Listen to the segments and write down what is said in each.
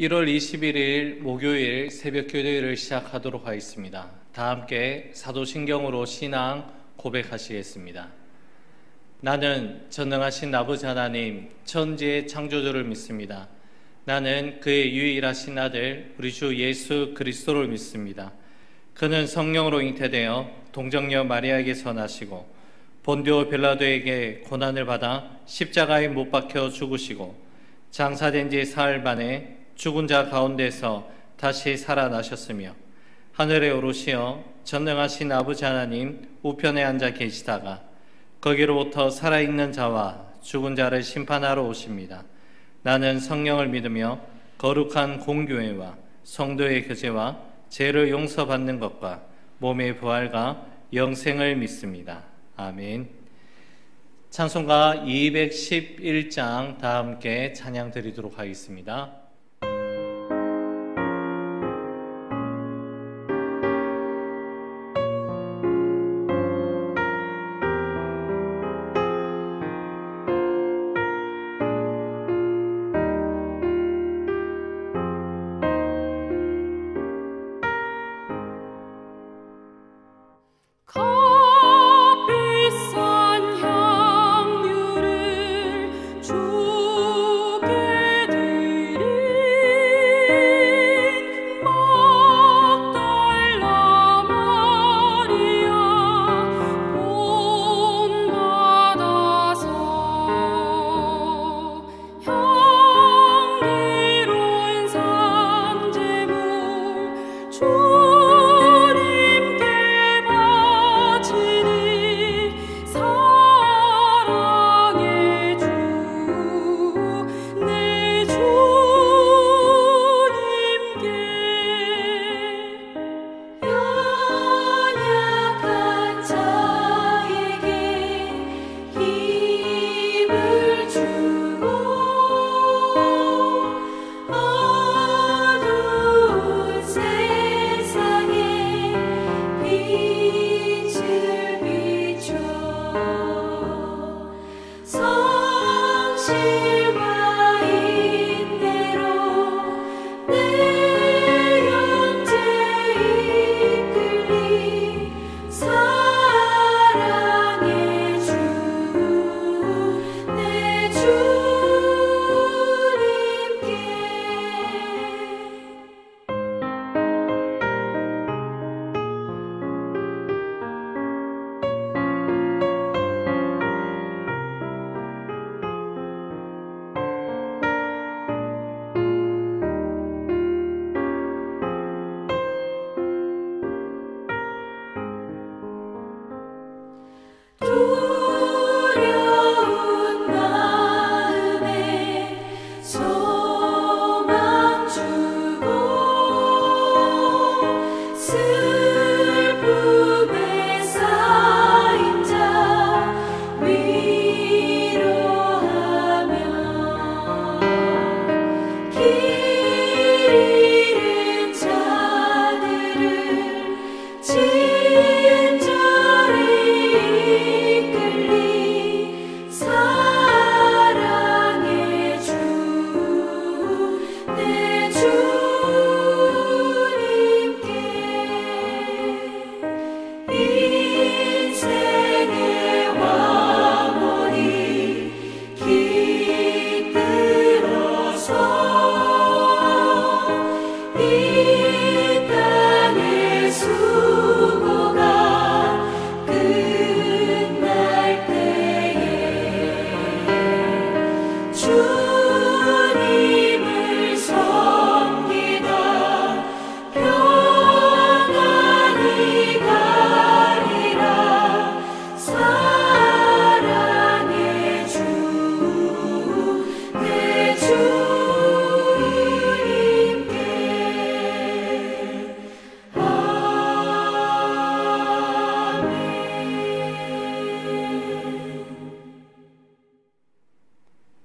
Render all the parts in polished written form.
1월 21일 목요일 새벽 기도회를 시작하도록 하겠습니다. 다 함께 사도신경으로 신앙 고백하시겠습니다. 나는 전능하신 아버지 하나님, 천지의 창조주를 믿습니다. 나는 그의 유일하신 아들 우리 주 예수 그리스도를 믿습니다. 그는 성령으로 잉태되어 동정녀 마리아에게서 나시고 본디오 빌라도에게 고난을 받아 십자가에 못 박혀 죽으시고 장사된 지 사흘 만에 죽은 자 가운데서 다시 살아나셨으며 하늘에 오르시어 전능하신 아버지 하나님 우편에 앉아 계시다가 거기로부터 살아있는 자와 죽은 자를 심판하러 오십니다. 나는 성령을 믿으며 거룩한 공교회와 성도의 교제와 죄를 용서받는 것과 몸의 부활과 영생을 믿습니다. 아멘. 찬송가 211장 다 함께 찬양 드리도록 하겠습니다.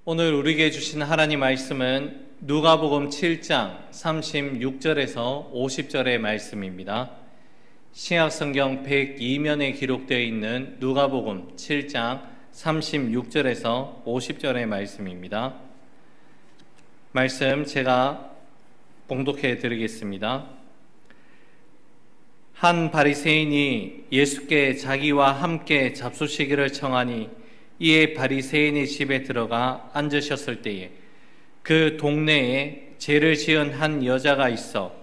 오늘 우리에게 주신 하나님 말씀은 누가복음 7장 36절에서 50절의 말씀입니다. 신약성경 102면에 기록되어 있는 누가복음 7장 36절에서 50절의 말씀입니다. 말씀 제가 봉독해 드리겠습니다. 한 바리새인이 예수께 자기와 함께 잡수시기를 청하니 이에 바리새인의 집에 들어가 앉으셨을 때에 그 동네에 죄를 지은 한 여자가 있어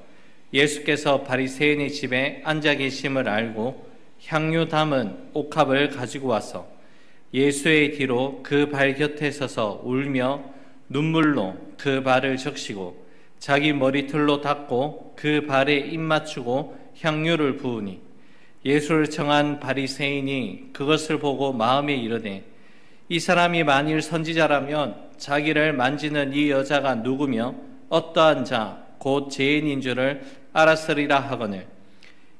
예수께서 바리새인의 집에 앉아 계심을 알고 향유 담은 옥합을 가지고 와서 예수의 뒤로 그 발 곁에 서서 울며 눈물로 그 발을 적시고 자기 머리털로 닦고 그 발에 입 맞추고 향유를 부으니 예수를 청한 바리새인이 그것을 보고 마음에 이르되 이 사람이 만일 선지자라면 자기를 만지는 이 여자가 누구며 어떠한 자 곧 죄인인 줄을 알았으리라 하거늘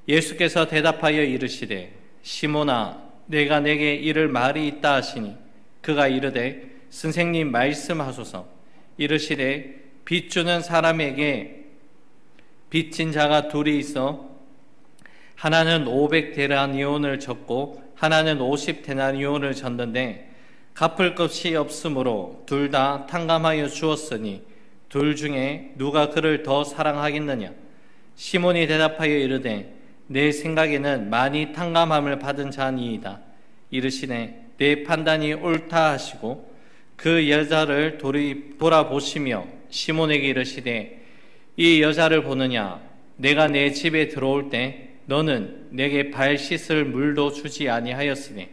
예수께서 대답하여 이르시되 시몬아 내가 내게 이를 말이 있다 하시니 그가 이르되 선생님 말씀하소서. 이르시되 빚 주는 사람에게 빚진 자가 둘이 있어 하나는 500데나리온을 졌고 하나는 50데나리온을 졌는데 갚을 것이 없으므로 둘 다 탕감하여 주었으니 둘 중에 누가 그를 더 사랑하겠느냐. 시몬이 대답하여 이르되 내 생각에는 많이 탕감함을 받은 자니이다. 이르시되 내 판단이 옳다 하시고 그 여자를 돌아보시며 시몬에게 이르시되 이 여자를 보느냐. 내가 내 집에 들어올 때 너는 내게 발 씻을 물도 주지 아니하였으니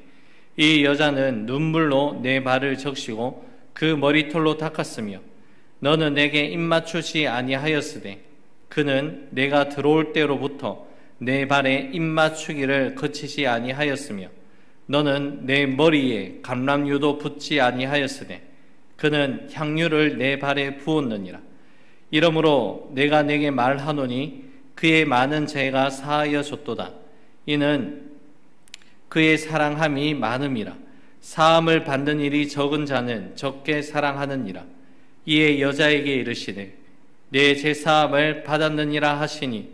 이 여자는 눈물로 내 발을 적시고 그 머리털로 닦았으며 너는 내게 입 맞추지 아니하였으되 그는 내가 들어올 때로부터 내 발에 입 맞추기를 그치지 아니하였으며 너는 내 머리에 감람유도 붓지 아니하였으되 그는 향유를 내 발에 부었느니라. 이러므로 내가 내게 말하노니 그의 많은 죄가 사하여 줬도다. 이는 그의 사랑함이 많음이라. 사함을 받는 일이 적은 자는 적게 사랑하느니라. 이에 여자에게 이르시되 내 제사함을 받았느니라 하시니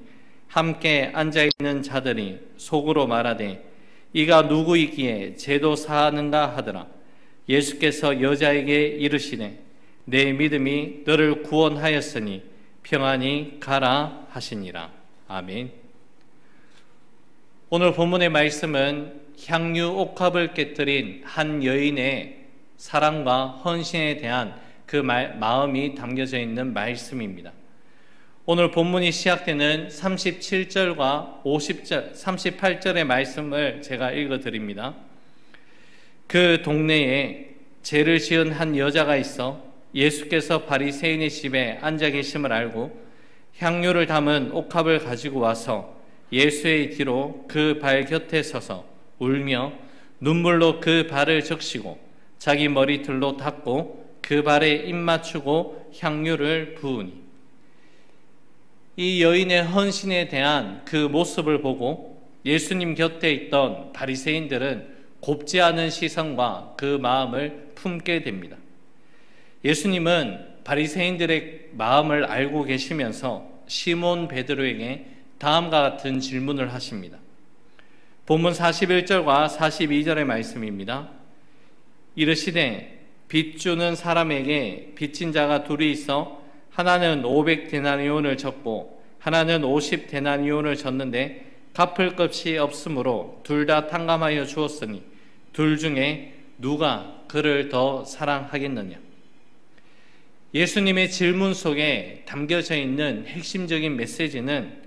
함께 앉아있는 자들이 속으로 말하되 이가 누구이기에 죄도 사하는가 하더라. 예수께서 여자에게 이르시되 내 믿음이 너를 구원하였으니 평안히 가라 하시니라. 아멘. 오늘 본문의 말씀은 향유 옥합을 깨뜨린 한 여인의 사랑과 헌신에 대한 그 마음이 담겨져 있는 말씀입니다. 오늘 본문이 시작되는 37절과 50절, 38절의 말씀을 제가 읽어드립니다. 그 동네에 죄를 지은 한 여자가 있어 예수께서 바리새인의 집에 앉아 계심을 알고 향유를 담은 옥합을 가지고 와서 예수의 뒤로 그 발 곁에 서서 울며 눈물로 그 발을 적시고 자기 머리털로 닦고 그 발에 입 맞추고 향유를 부으니 이 여인의 헌신에 대한 그 모습을 보고 예수님 곁에 있던 바리새인들은 곱지 않은 시선과 그 마음을 품게 됩니다. 예수님은 바리새인들의 마음을 알고 계시면서 시몬 베드로에게 다음과 같은 질문을 하십니다. 본문 41절과 42절의 말씀입니다. 이르시되 빚 주는 사람에게 빚진 자가 둘이 있어 하나는 500데나리온을 졌고 하나는 50데나리온을 졌는데 갚을 것이 없으므로 둘 다 탕감하여 주었으니 둘 중에 누가 그를 더 사랑하겠느냐. 예수님의 질문 속에 담겨져 있는 핵심적인 메시지는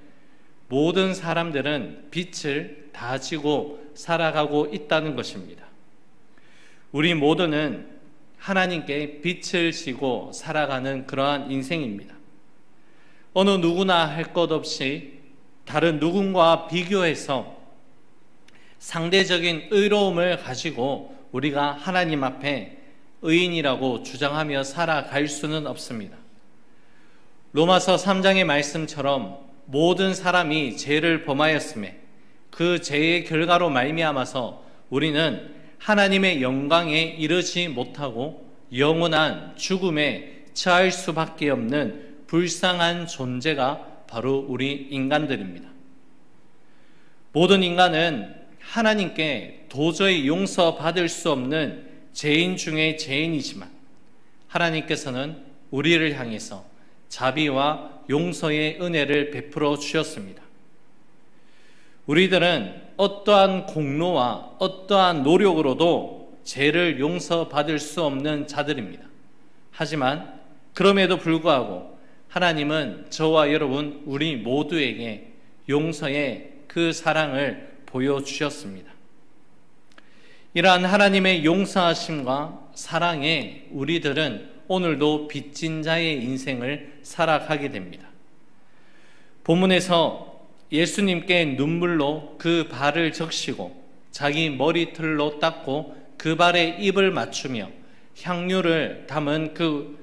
모든 사람들은 빚을 다 지고 살아가고 있다는 것입니다. 우리 모두는 하나님께 빚을 지고 살아가는 그러한 인생입니다. 어느 누구나 할 것 없이 다른 누군가와 비교해서 상대적인 의로움을 가지고 우리가 하나님 앞에 의인이라고 주장하며 살아갈 수는 없습니다. 로마서 3장의 말씀처럼 모든 사람이 죄를 범하였음에 그 죄의 결과로 말미암아서 우리는 하나님의 영광에 이르지 못하고 영원한 죽음에 처할 수밖에 없는 불쌍한 존재가 바로 우리 인간들입니다. 모든 인간은 하나님께 도저히 용서받을 수 없는 죄인 중에 죄인이지만 하나님께서는 우리를 향해서 자비와 용서의 은혜를 베풀어 주셨습니다. 우리들은 어떠한 공로와 어떠한 노력으로도 죄를 용서받을 수 없는 자들입니다. 하지만 그럼에도 불구하고 하나님은 저와 여러분 우리 모두에게 용서의 그 사랑을 보여주셨습니다. 이러한 하나님의 용서하심과 사랑에 우리들은 오늘도 빚진 자의 인생을 살아가게 됩니다. 본문에서 예수님께 눈물로 그 발을 적시고 자기 머리털로 닦고 그 발에 입을 맞추며 향유를 담은 그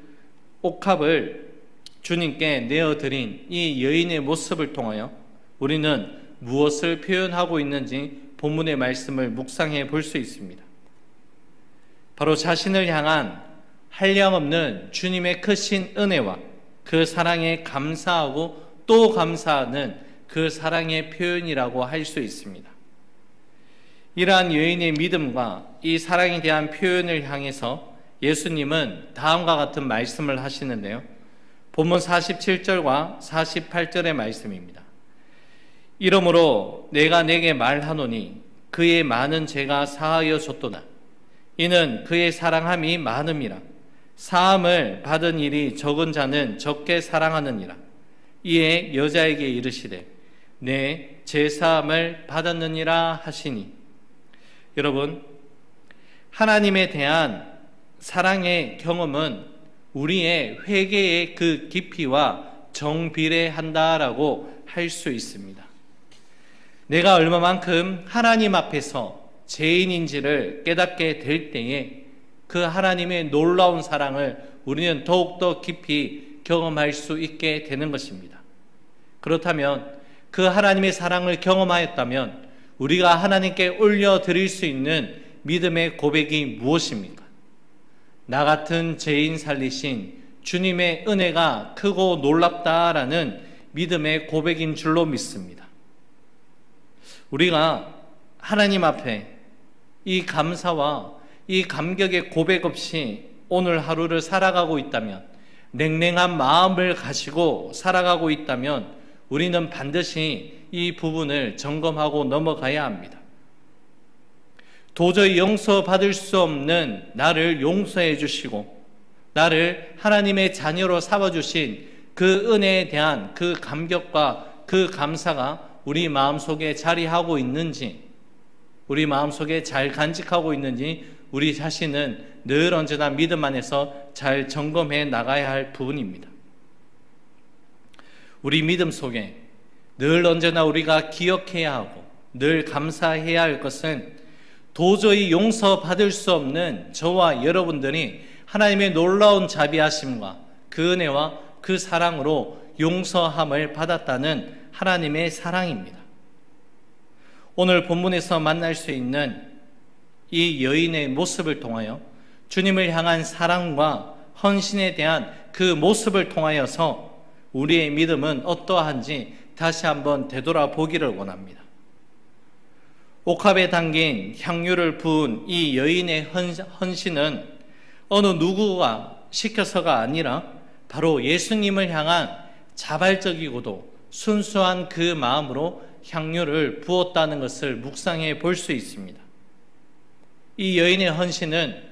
옥합을 주님께 내어드린 이 여인의 모습을 통하여 우리는 무엇을 표현하고 있는지 본문의 말씀을 묵상해 볼 수 있습니다. 바로 자신을 향한 한량없는 주님의 크신 은혜와 그 사랑에 감사하고 또 감사하는 그 사랑의 표현이라고 할 수 있습니다. 이러한 여인의 믿음과 이 사랑에 대한 표현을 향해서 예수님은 다음과 같은 말씀을 하시는데요. 본문 47절과 48절의 말씀입니다. 이러므로 내가 내게 말하노니 그의 많은 죄가 사하여 줬도다. 이는 그의 사랑함이 많음이라. 사함을 받은 일이 적은 자는 적게 사랑하느니라. 이에 여자에게 이르시되 내 죄사함을 받았느니라 하시니. 여러분, 하나님에 대한 사랑의 경험은 우리의 회개의 그 깊이와 정비례한다라고 할 수 있습니다. 내가 얼마만큼 하나님 앞에서 죄인인지를 깨닫게 될 때에 그 하나님의 놀라운 사랑을 우리는 더욱더 깊이 경험할 수 있게 되는 것입니다. 그렇다면 그 하나님의 사랑을 경험하였다면 우리가 하나님께 올려드릴 수 있는 믿음의 고백이 무엇입니까? 나 같은 죄인 살리신 주님의 은혜가 크고 놀랍다라는 믿음의 고백인 줄로 믿습니다. 우리가 하나님 앞에 이 감사와 이 감격의 고백 없이 오늘 하루를 살아가고 있다면, 냉랭한 마음을 가지고 살아가고 있다면 우리는 반드시 이 부분을 점검하고 넘어가야 합니다. 도저히 용서받을 수 없는 나를 용서해 주시고 나를 하나님의 자녀로 삼아주신 그 은혜에 대한 그 감격과 그 감사가 우리 마음속에 자리하고 있는지, 우리 마음속에 잘 간직하고 있는지 우리 자신은 늘 언제나 믿음 안에서 잘 점검해 나가야 할 부분입니다. 우리 믿음 속에 늘 언제나 우리가 기억해야 하고 늘 감사해야 할 것은 도저히 용서받을 수 없는 저와 여러분들이 하나님의 놀라운 자비하심과 그 은혜와 그 사랑으로 용서함을 받았다는 하나님의 사랑입니다. 오늘 본문에서 만날 수 있는 이 여인의 모습을 통하여 주님을 향한 사랑과 헌신에 대한 그 모습을 통하여서 우리의 믿음은 어떠한지 다시 한번 되돌아보기를 원합니다. 옥합에 담긴 향유를 부은 이 여인의 헌신은 어느 누구가 시켜서가 아니라 바로 예수님을 향한 자발적이고도 순수한 그 마음으로 향유를 부었다는 것을 묵상해 볼 수 있습니다. 이 여인의 헌신은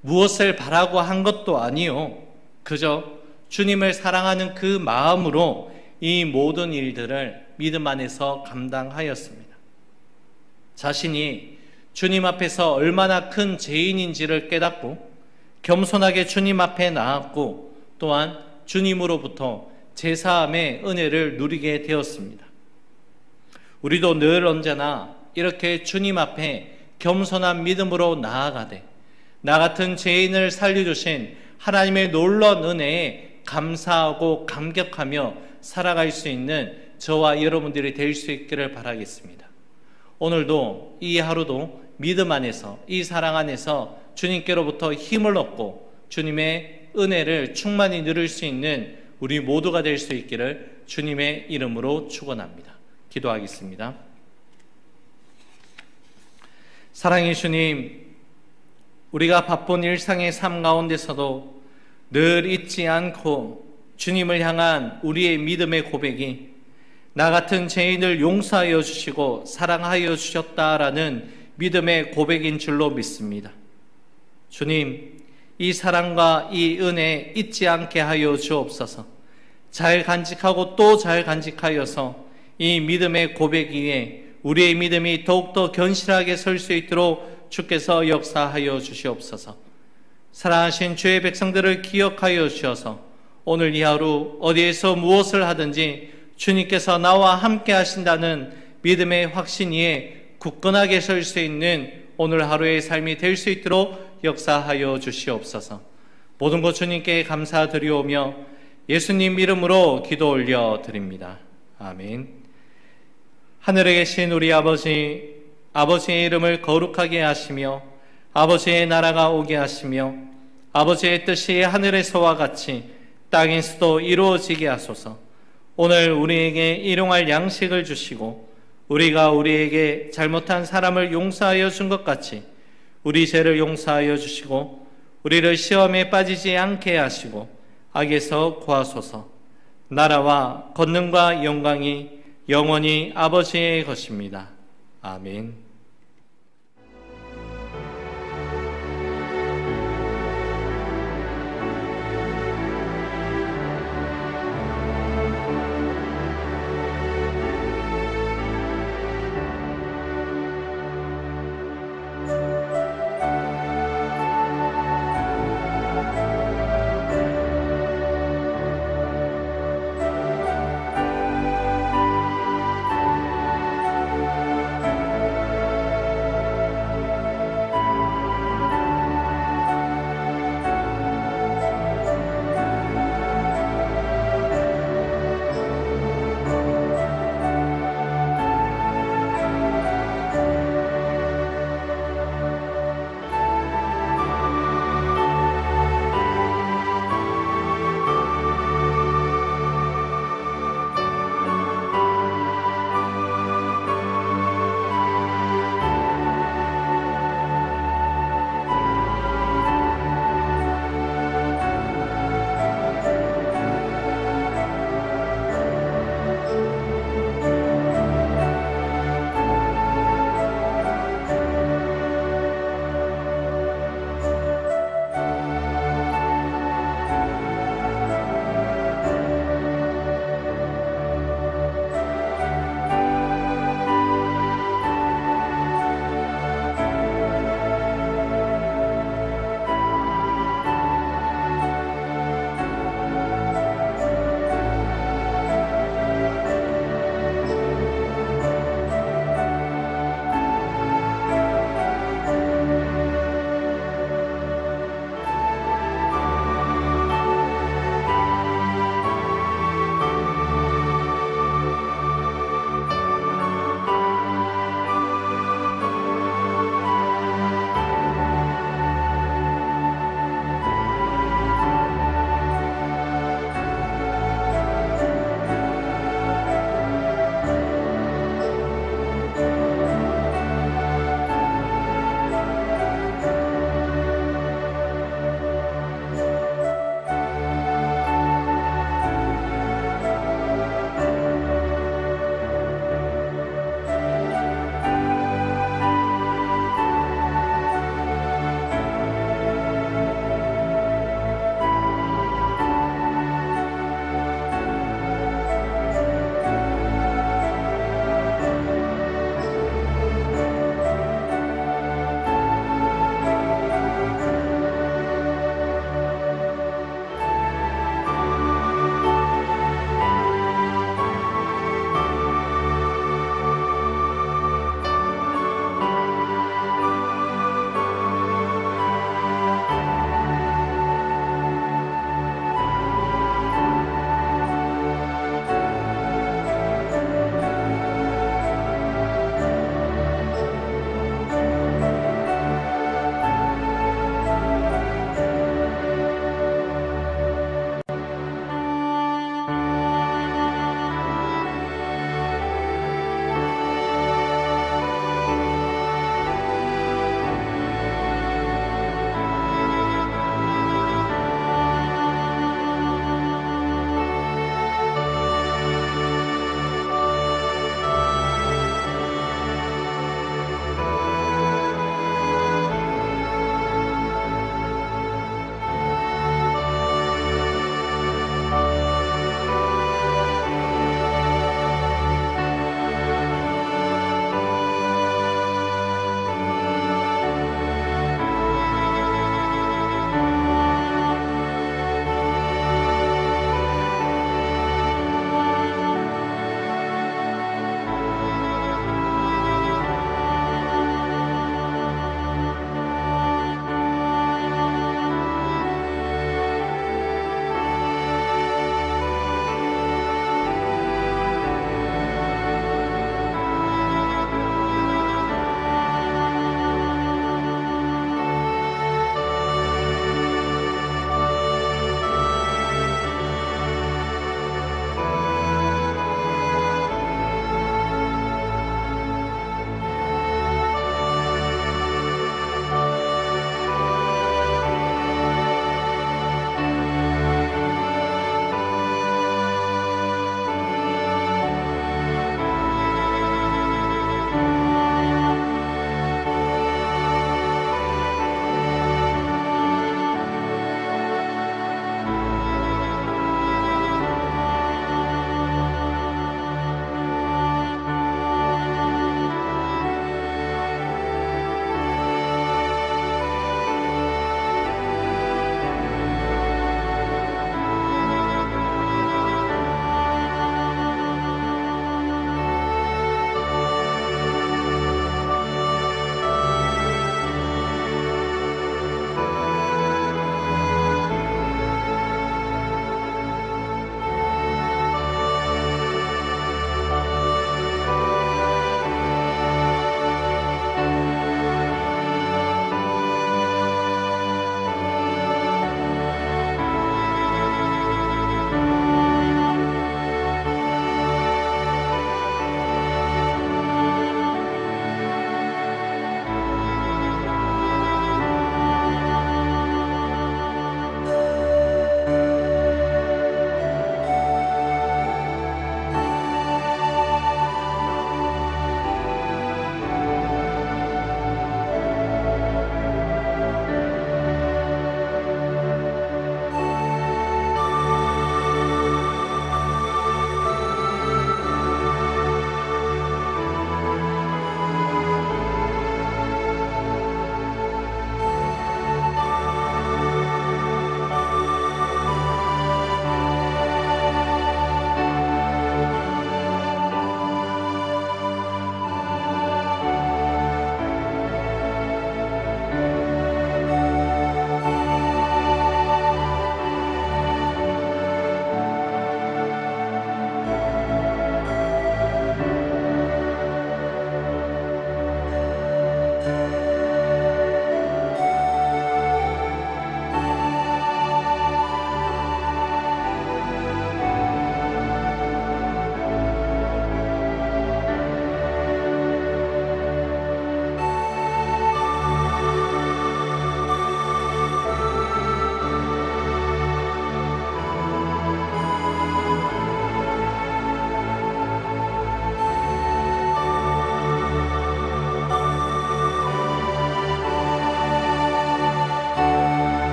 무엇을 바라고 한 것도 아니요, 그저 주님을 사랑하는 그 마음으로 이 모든 일들을 믿음 안에서 감당하였습니다. 자신이 주님 앞에서 얼마나 큰 죄인인지를 깨닫고 겸손하게 주님 앞에 나았고 또한 주님으로부터 제사함의 은혜를 누리게 되었습니다. 우리도 늘 언제나 이렇게 주님 앞에 겸손한 믿음으로 나아가되 나 같은 죄인을 살려주신 하나님의 놀라운 은혜에 감사하고 감격하며 살아갈 수 있는 저와 여러분들이 될 수 있기를 바라겠습니다. 오늘도 이 하루도 믿음 안에서 이 사랑 안에서 주님께로부터 힘을 얻고 주님의 은혜를 충만히 누릴 수 있는 우리 모두가 될 수 있기를 주님의 이름으로 축원합니다. 기도하겠습니다. 사랑의 주님, 우리가 바쁜 일상의 삶 가운데서도 늘 잊지 않고 주님을 향한 우리의 믿음의 고백이 나 같은 죄인을 용서하여 주시고 사랑하여 주셨다라는 믿음의 고백인 줄로 믿습니다. 주님, 이 사랑과 이 은혜 잊지 않게 하여 주옵소서. 잘 간직하고 또 잘 간직하여서 이 믿음의 고백 위에 우리의 믿음이 더욱더 견실하게 설 수 있도록 주께서 역사하여 주시옵소서. 사랑하신 주의 백성들을 기억하여 주셔서 오늘 이 하루 어디에서 무엇을 하든지 주님께서 나와 함께 하신다는 믿음의 확신 위에 굳건하게 설 수 있는 오늘 하루의 삶이 될 수 있도록 역사하여 주시옵소서. 모든 것 주님께 감사드리오며 예수님 이름으로 기도 올려 드립니다. 아멘. 하늘에 계신 우리 아버지, 아버지의 이름을 거룩하게 하시며 아버지의 나라가 오게 하시며 아버지의 뜻이 하늘에서와 같이 땅에서도 이루어지게 하소서. 오늘 우리에게 일용할 양식을 주시고 우리가 우리에게 잘못한 사람을 용서하여 준 것 같이 우리 죄를 용서하여 주시고 우리를 시험에 빠지지 않게 하시고 악에서 구하소서. 나라와 권능과 영광이 영원히 아버지의 것입니다. 아멘.